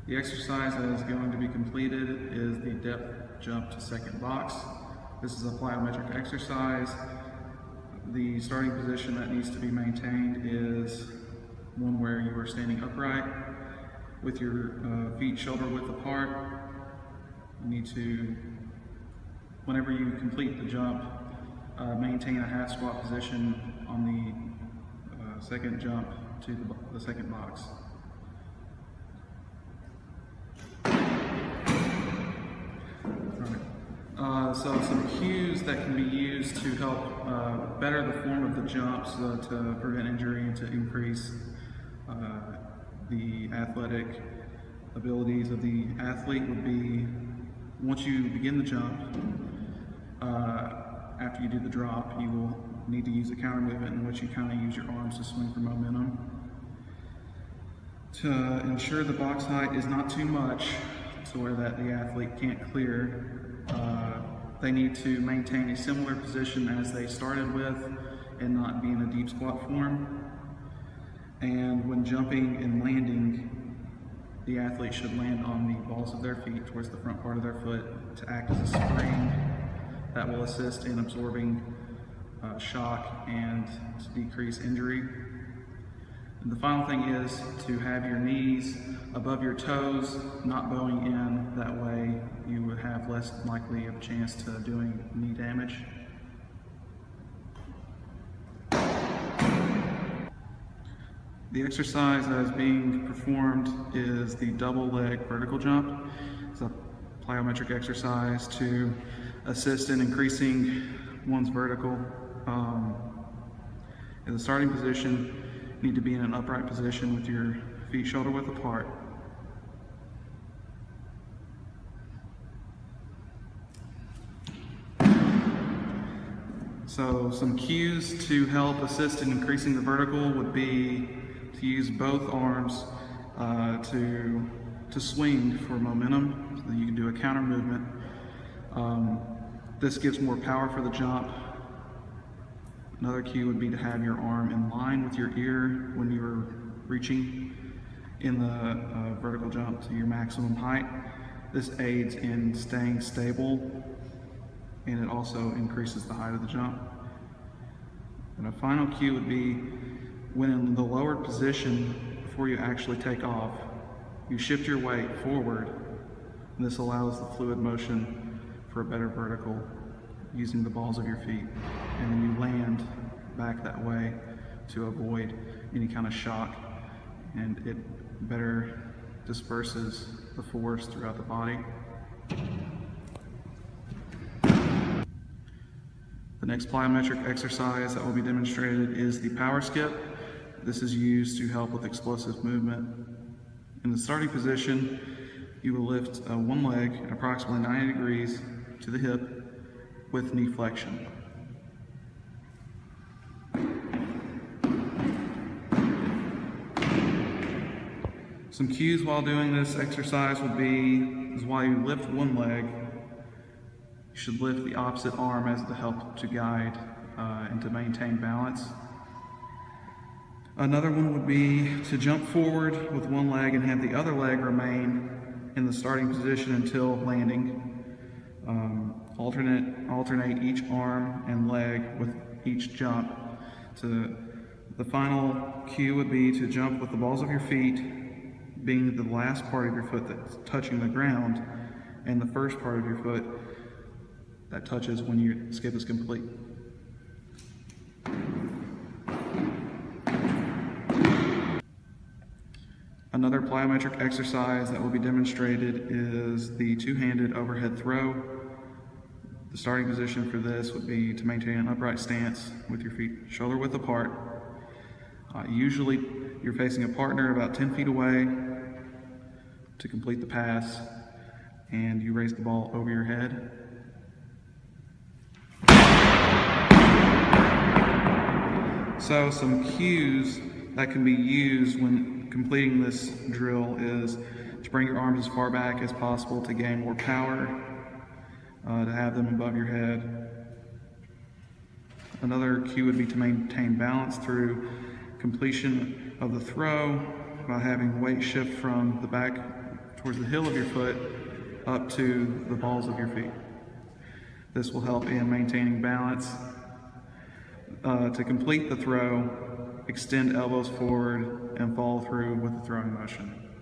The exercise that is going to be completed is the depth jump to second box. This is a plyometric exercise. The starting position that needs to be maintained is one where you are standing upright with your feet shoulder width apart. You need to, whenever you complete the jump, maintain a half squat position on the second jump to the second box. So some cues that can be used to help better the form of the jumps to prevent injury and to increase the athletic abilities of the athlete would be, once you begin the jump, after you do the drop, you will need to use a counter movement in which you kind of use your arms to swing for momentum. To ensure the box height is not too much to where that the athlete can't clear, they need to maintain a similar position as they started with and not be in a deep squat form. And when jumping and landing, the athlete should land on the balls of their feet towards the front part of their foot to act as a spring that will assist in absorbing shock and to decrease injury. And the final thing is to have your knees above your toes, not bowing in. That way you would have less likely of a chance to doing knee damage. The exercise that is being performed is the double leg vertical jump. It's a plyometric exercise to assist in increasing one's vertical. In the starting position, you need to be in an upright position with your feet shoulder width apart. So some cues to help assist in increasing the vertical would be to use both arms to swing for momentum, so that you can do a counter movement. This gives more power for the jump. Another cue would be to have your arm in line with your ear when you're reaching in the vertical jump to your maximum height. This aids in staying stable, and it also increases the height of the jump. And a final cue would be when in the lowered position, before you actually take off, you shift your weight forward, and this allows the fluid motion for a better vertical using the balls of your feet. And then you land back that way to avoid any kind of shock, and it better disperses the force throughout the body. The next plyometric exercise that will be demonstrated is the power skip. This is used to help with explosive movement. In the starting position, you will lift one leg at approximately 90 degrees to the hip with knee flexion. Some cues while doing this exercise would be, while you lift one leg, you should lift the opposite arm as to help to guide and to maintain balance. Another one would be to jump forward with one leg and have the other leg remain in the starting position until landing. Alternate each arm and leg with each jump. The final cue would be to jump with the balls of your feet being the last part of your foot that's touching the ground, and the first part of your foot that touches when your skip is complete. Another plyometric exercise that will be demonstrated is the two-handed overhead throw. The starting position for this would be to maintain an upright stance with your feet shoulder width apart. Usually you're facing a partner about 10 feet away to complete the pass, and you raise the ball over your head. So some cues that can be used when completing this drill is to bring your arms as far back as possible to gain more power, to have them above your head. Another cue would be to maintain balance through completion of the throw by having weight shift from the back towards the heel of your foot up to the balls of your feet. This will help in maintaining balance. To complete the throw, extend elbows forward and follow through with the throwing motion.